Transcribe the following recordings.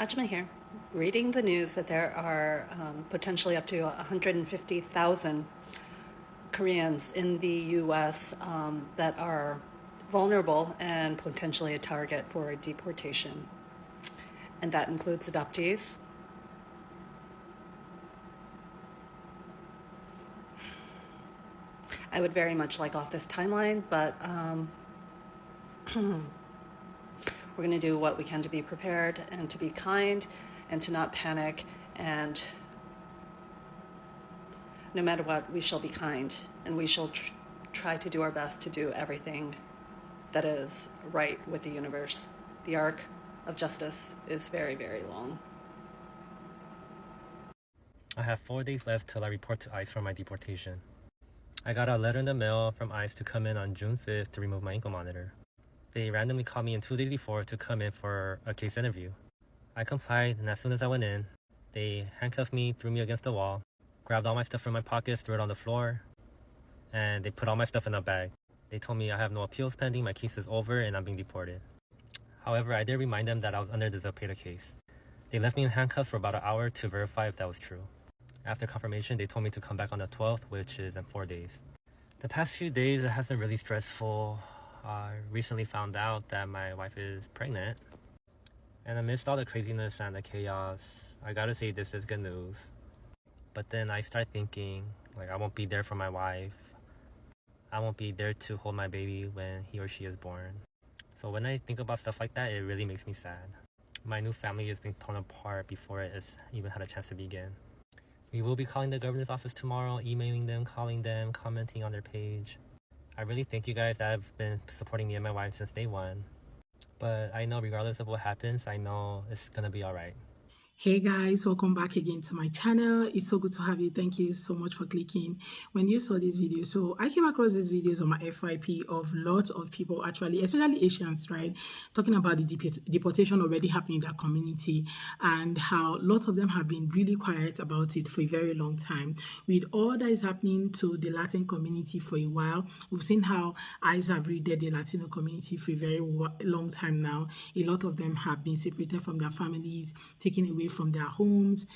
Ajma here, reading the news that there are potentially up to 150,000 Koreans in the U.S. That are vulnerable and potentially a target for deportation. And that includes adoptees. I would very much like off this timeline, but we're going to do what we can to be prepared and to be kind and to not panic. And no matter what, we shall be kind, and we shall try to do our best to do everything that is right with the universe. The arc of justice is very, very long. I have 4 days left till I report to ICE for my deportation. I got a letter in the mail from ICE to come in on June 5th to remove my ankle monitor. They randomly called me in 2 days before to come in for a case interview. I complied, and as soon as I went in, they handcuffed me, threw me against the wall, grabbed all my stuff from my pockets, threw it on the floor, and they put all my stuff in a bag. They told me I have no appeals pending, my case is over, and I'm being deported. However, I did remind them that I was under the Zepeda case. They left me in handcuffs for about an hour to verify if that was true. After confirmation, they told me to come back on the 12th, which is in 4 days. The past few days, it has been really stressful. I recently found out that my wife is pregnant. And amidst all the craziness and the chaos, I gotta say this is good news. But then I start thinking, I won't be there for my wife. I won't be there to hold my baby when he or she is born. So when I think about stuff like that, it really makes me sad. My new family is being torn apart before it has even had a chance to begin. We will be calling the governor's office tomorrow, emailing them, calling them, commenting on their page. I really thank you guys that have been supporting me and my wife since day one. But I know regardless of what happens, I know it's gonna be alright. Hey guys, welcome back again to my channel. It's so good to have you. Thank you so much for clicking when you saw this video. So I came across these videos on my FYP of lots of people, actually, especially Asians, right, talking about the deportation already happening in that community and how lots of them have been really quiet about it for a very long time. With all that is happening to the Latin community for a while, we've seen how ICE have raided the Latino community for a very long time now. A lot of them have been separated from their families, taken away from their homes,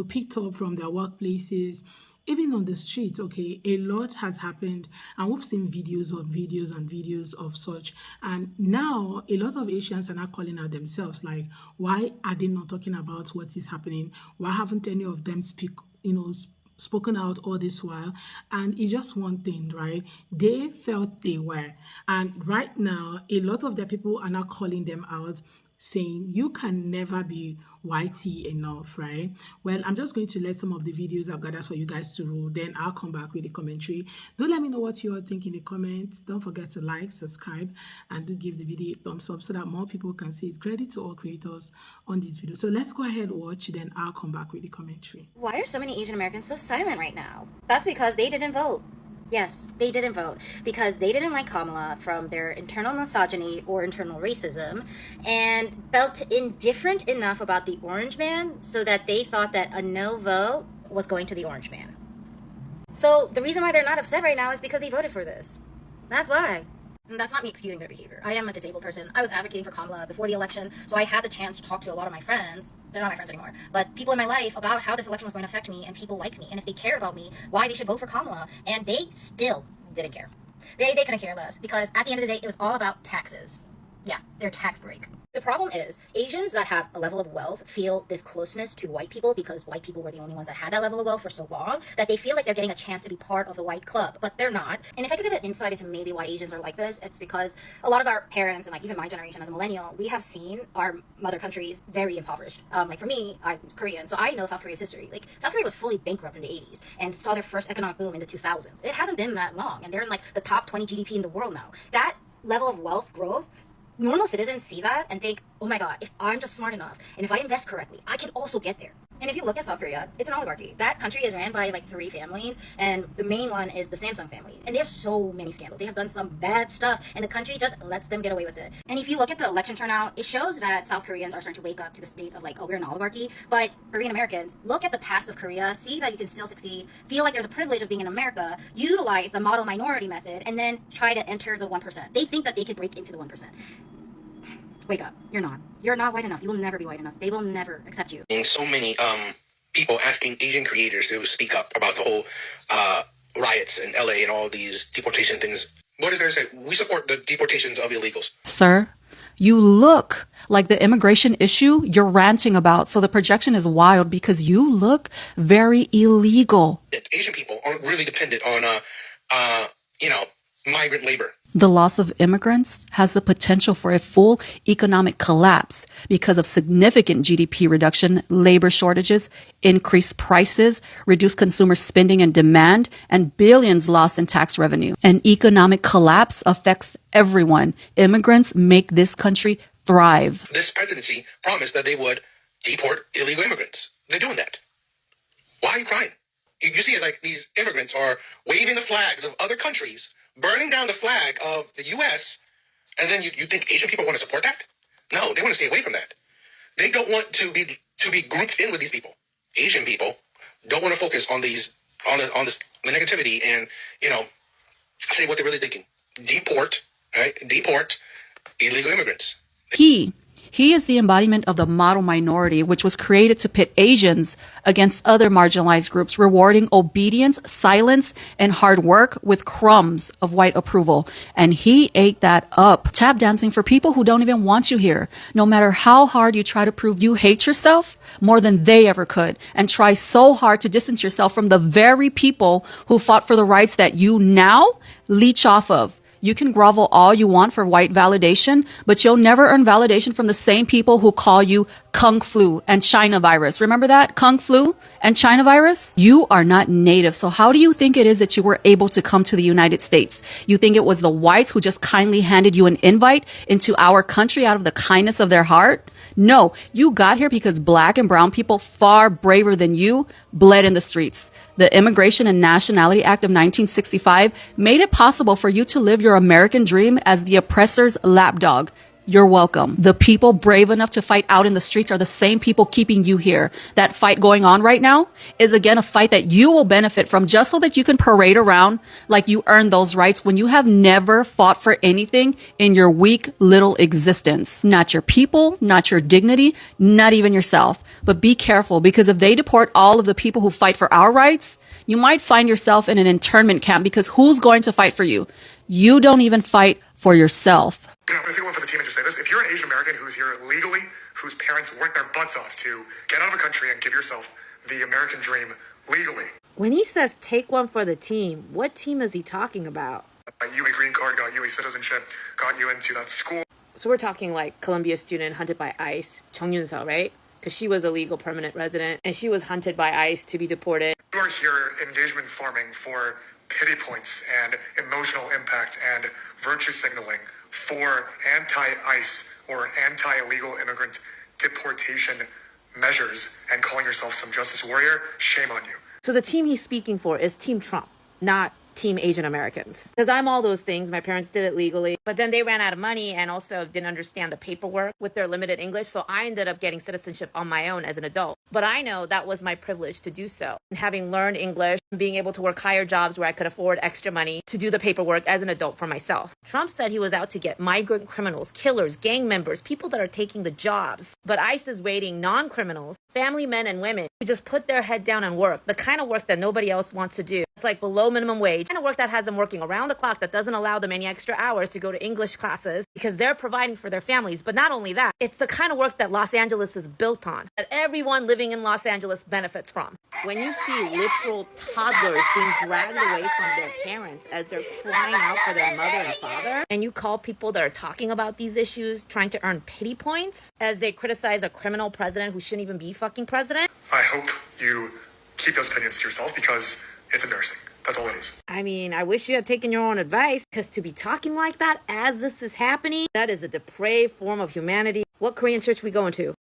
picked up from their workplaces, even on the streets. Okay, a lot has happened, and we've seen videos of such. And now a lot of Asians are now calling out themselves, like, why are they not talking about what is happening? Why haven't any of them spoken out all this while? And it's just one thing, right? They felt they were, and right now a lot of their people are now calling them out, saying you can never be whitey enough, right? Well, I'm just going to let some of the videos I've gathered for you guys to roll, then I'll come back with the commentary. Do let me know what you all think in the comments. Don't forget to like, subscribe, and do give the video a thumbs up so that more people can see it. Credit to all creators on this video. So let's go ahead, watch, then I'll come back with the commentary. Why are so many Asian Americans so silent right now? That's because they didn't vote. Yes, they didn't vote because they didn't like Kamala from their internal misogyny or internal racism and felt indifferent enough about the orange man so that they thought that a no vote was going to the orange man. So the reason why they're not upset right now is because they voted for this. That's why. And that's not me excusing their behavior. I am a disabled person. I was advocating for Kamala before the election, so I had the chance to talk to a lot of my friends. They're not my friends anymore, but people in my life about how this election was going to affect me and people like me. And if they care about me, why they should vote for Kamala. And they still didn't care. They couldn't care less because at the end of the day, it was all about taxes. Yeah, their tax break. The problem is Asians that have a level of wealth feel this closeness to white people because white people were the only ones that had that level of wealth for so long that they feel like they're getting a chance to be part of the white club, but they're not. And if I could give an insight into maybe why Asians are like this, it's because a lot of our parents and even my generation as a millennial, we have seen our mother countries very impoverished. For me, I'm Korean, so I know South Korea's history. South Korea was fully bankrupt in the 80s and saw their first economic boom in the 2000s. It hasn't been that long, and they're in the top 20 GDP in the world now. That level of wealth growth, normal citizens see that and think, oh my God, if I'm just smart enough and if I invest correctly, I can also get there. And if you look at South Korea, it's an oligarchy. That country is ran by 3 families, and the main one is the Samsung family. And they have so many scandals. They have done some bad stuff, and the country just lets them get away with it. And if you look at the election turnout, it shows that South Koreans are starting to wake up to the state of oh, we're an oligarchy. But Korean Americans, look at the past of Korea, see that you can still succeed, feel like there's a privilege of being in America, utilize the model minority method, and then try to enter the 1%. They think that they could break into the 1%. Wake up. You're not. You're not white enough. You will never be white enough. They will never accept you. And so many people asking Asian creators to speak up about the whole riots in LA and all these deportation things. What is there to say? We support the deportations of illegals. Sir, you look like the immigration issue you're ranting about. So the projection is wild because you look very illegal. Asian people aren't really dependent on, migrant labor. The loss of immigrants has the potential for a full economic collapse because of significant GDP reduction, labor shortages, increased prices, reduced consumer spending and demand, and billions lost in tax revenue. An economic collapse affects everyone. Immigrants make this country thrive. This presidency promised that they would deport illegal immigrants. They're doing that. Why are you crying? You see it like these immigrants are waving the flags of other countries, burning down the flag of the U.S., and then you think Asian people want to support that? No, they want to stay away from that. They don't want to be grouped in with these people. Asian people don't want to focus on the negativity and say what they're really thinking. Deport, right? Deport illegal immigrants. He is the embodiment of the model minority, which was created to pit Asians against other marginalized groups, rewarding obedience, silence, and hard work with crumbs of white approval. And he ate that up. Tap dancing for people who don't even want you here. No matter how hard you try to prove you hate yourself more than they ever could, and try so hard to distance yourself from the very people who fought for the rights that you now leech off of. You can grovel all you want for white validation, but you'll never earn validation from the same people who call you Kung Flu and China virus. Remember that? Kung Flu and China virus? You are not native. So how do you think it is that you were able to come to the United States? You think it was the whites who just kindly handed you an invite into our country out of the kindness of their heart? No, you got here because black and brown people far braver than you bled in the streets. The Immigration and Nationality Act of 1965 made it possible for you to live your American dream as the oppressor's lapdog. You're welcome. The people brave enough to fight out in the streets are the same people keeping you here. That fight going on right now is again a fight that you will benefit from just so that you can parade around like you earned those rights when you have never fought for anything in your weak little existence. Not your people, not your dignity, not even yourself. But be careful, because if they deport all of the people who fight for our rights, you might find yourself in an internment camp, because who's going to fight for you? You don't even fight for yourself. I'm going to take one for the team and just say this. If you're an Asian American who's here legally, whose parents worked their butts off to get out of a country and give yourself the American dream legally. When he says take one for the team, what team is he talking about? Got you a green card, got you a citizenship, got you into that school. So we're talking like Columbia student hunted by ICE, Chung Yun-seo, right? Because she was a legal permanent resident and she was hunted by ICE to be deported. You are here engagement farming for pity points and emotional impact and virtue signaling for anti-ICE or anti-illegal immigrant deportation measures and calling yourself some justice warrior. Shame on you. So the team he's speaking for is Team Trump, not Team Asian Americans. Because I'm all those things. My parents did it legally, but then they ran out of money and also didn't understand the paperwork with their limited English. So I ended up getting citizenship on my own as an adult. But I know that was my privilege to do so. And having learned English, being able to work higher jobs where I could afford extra money to do the paperwork as an adult for myself. Trump said he was out to get migrant criminals, killers, gang members, people that are taking the jobs. But ICE is raiding non-criminals, family men and women who just put their head down and work. The kind of work that nobody else wants to do. It's like below minimum wage. The kind of work that has them working around the clock, that doesn't allow them any extra hours to go to English classes because they're providing for their families. But not only that, it's the kind of work that Los Angeles is built on, that everyone living in Los Angeles benefits from. When you see literal toddlers being dragged away from their parents as they're crying out for their mother and father, and you call people that are talking about these issues trying to earn pity points as they criticize a criminal president who shouldn't even be fucking president. I hope you keep those opinions to yourself because it's embarrassing. That's all it is. I mean, I wish you had taken your own advice, because to be talking like that as this is happening, that is a depraved form of humanity. What Korean church we going to?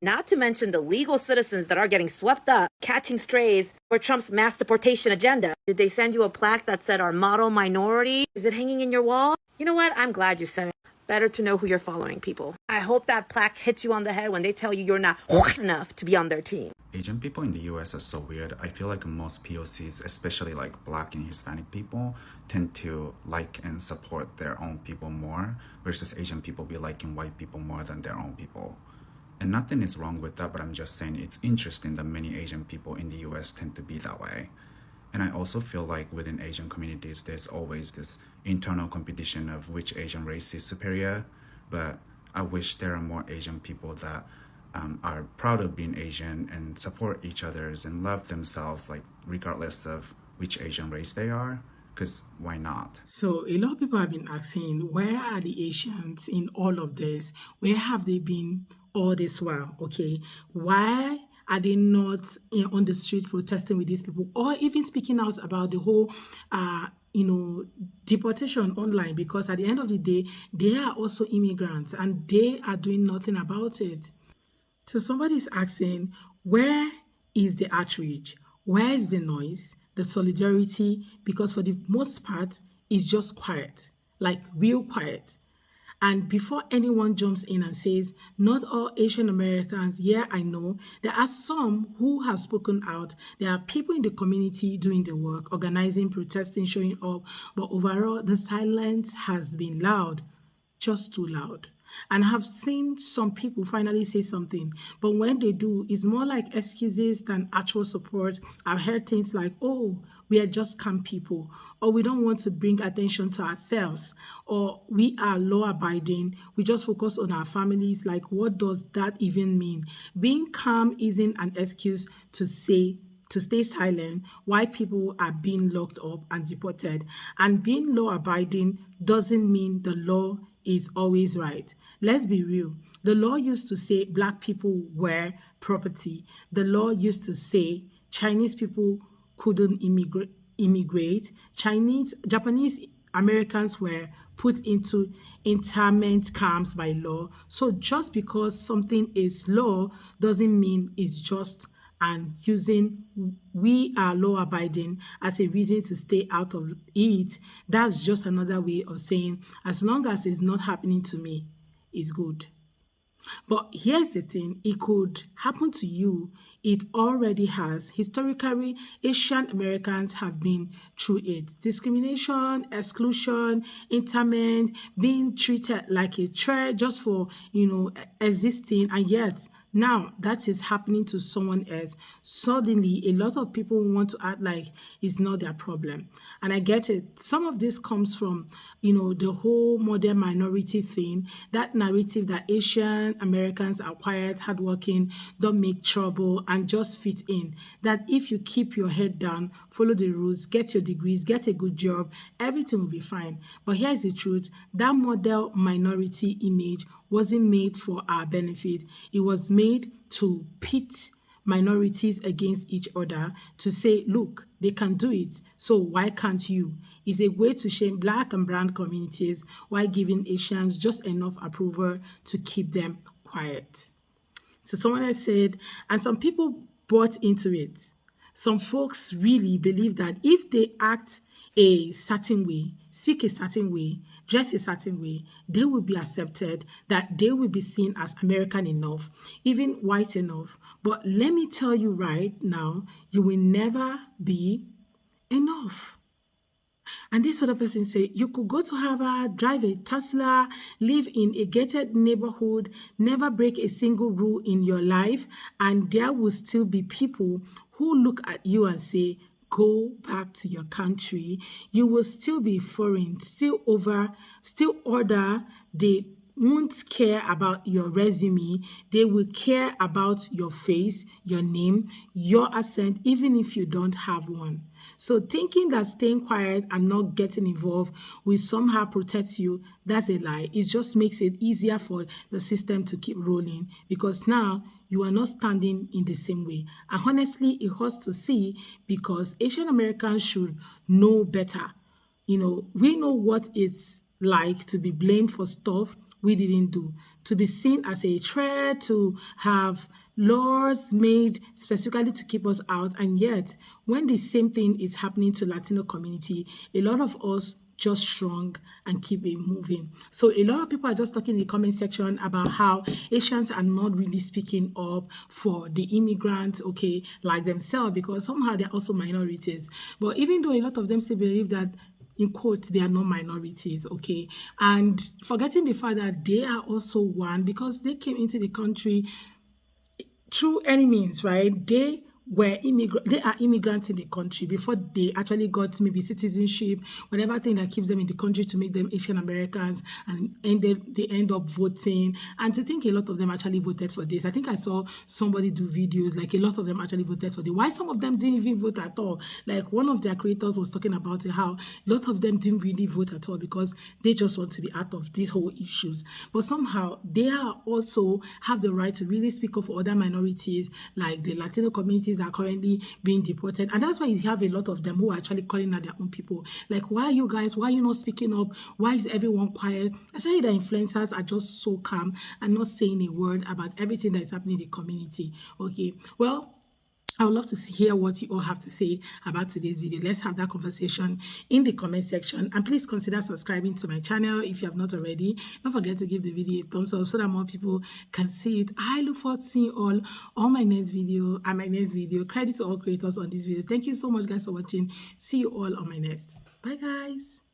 Not to mention the legal citizens that are getting swept up, catching strays for Trump's mass deportation agenda. Did they send you a plaque that said our model minority? Is it hanging in your wall? You know what? I'm glad you said it. Better to know who you're following, people. I hope that plaque hits you on the head when they tell you you're not enough to be on their team. Asian people in the US are so weird. I feel like most POCs, especially like Black and Hispanic people, tend to like and support their own people more versus Asian people be liking white people more than their own people. And nothing is wrong with that, but I'm just saying it's interesting that many Asian people in the US tend to be that way. And I also feel like within Asian communities, there's always this internal competition of which Asian race is superior. But I wish there are more Asian people that are proud of being Asian and support each others and love themselves, like regardless of which Asian race they are. Because why not? So a lot of people have been asking, where are the Asians in all of this? Where have they been all this while? Okay, why are they not on the street protesting with these people, or even speaking out about the whole, deportation online? Because at the end of the day, they are also immigrants, and they are doing nothing about it. So somebody's asking, where is the outreach? Where is the noise, the solidarity? Because for the most part, it's just quiet, like real quiet. And before anyone jumps in and says, not all Asian Americans, yeah, I know, there are some who have spoken out. There are people in the community doing the work, organizing, protesting, showing up. But overall, the silence has been loud, just too loud. And I have seen some people finally say something, but when they do, it's more like excuses than actual support. I've heard things like, oh, we are just calm people, or we don't want to bring attention to ourselves, or we are law abiding, we just focus on our families. Like, what does that even mean? Being calm isn't an excuse to stay silent while people are being locked up and deported. And being law abiding doesn't mean the law is always right. Let's be real. The law used to say black people were property. The law used to say Chinese people couldn't immigrate. Japanese Americans were put into internment camps by law. So just because something is law doesn't mean it's just, and using we are law abiding as a reason to stay out of it, that's just another way of saying as long as it's not happening to me, it's good. But here's the thing, it could happen to you. It already has. Historically, Asian Americans have been through it. Discrimination, exclusion, internment, being treated like a threat just for, existing. And yet, now that is happening to someone else. Suddenly, a lot of people want to act like it's not their problem. And I get it. Some of this comes from, the whole modern minority thing, that narrative that Asian Americans are quiet, hardworking, don't make trouble, and just fit in. That if you keep your head down, follow the rules, get your degrees, get a good job, everything will be fine. But here's the truth, that model minority image wasn't made for our benefit. It was made to pit minorities against each other, to say, look, they can do it, so why can't you? It's a way to shame black and brown communities while giving Asians just enough approval to keep them quiet. So someone else said, and some people bought into it. Some folks really believe that if they act a certain way, speak a certain way, dress a certain way, they will be accepted, that they will be seen as American enough, even white enough. But let me tell you right now, you will never be enough. And this other person say, you could go to Harvard, drive a Tesla, live in a gated neighborhood, never break a single rule in your life, and there will still be people who look at you and say, go back to your country. You will still be foreign, still order. They won't care about your resume. They will care about your face, your name, your accent, even if you don't have one. So thinking that staying quiet and not getting involved will somehow protect you, that's a lie. It just makes it easier for the system to keep rolling, because now you are not standing in the same way. And honestly, it hurts to see, because Asian Americans should know better. We know what it's like to be blamed for stuff we didn't do, to be seen as a threat, to have laws made specifically to keep us out. And yet, when the same thing is happening to Latino community, a lot of us just strong and keep it moving. So a lot of people are just talking in the comment section about how Asians are not really speaking up for the immigrants, okay, like themselves, because somehow they're also minorities. But even though a lot of them still believe that, in quotes, they are not minorities, okay, and forgetting the fact that they are also one, because they came into the country through any means, right? They are immigrants in the country before they actually got maybe citizenship, whatever thing that keeps them in the country to make them Asian Americans, and they end up voting. And to think a lot of them actually voted for this. I think I saw somebody do videos like a lot of them actually voted for this. Why some of them didn't even vote at all? Like one of their creators was talking about it, how a lot of them didn't really vote at all because they just want to be out of these whole issues. But somehow they are also have the right to really speak up for other minorities, like the Latino communities are currently being deported. And that's why you have a lot of them who are actually calling out their own people. Like, why are you guys, why are you not speaking up? Why is everyone quiet? Especially the influencers are just so calm and not saying a word about everything that is happening in the community. Okay, well, I would love to hear what you all have to say about today's video. Let's have that conversation in the comment section. And please consider subscribing to my channel if you have not already. Don't forget to give the video a thumbs up so that more people can see it. I look forward to seeing you all on my next video and my next video. Credit to all creators on this video. Thank you so much, guys, for watching. See you all on my next. Bye, guys.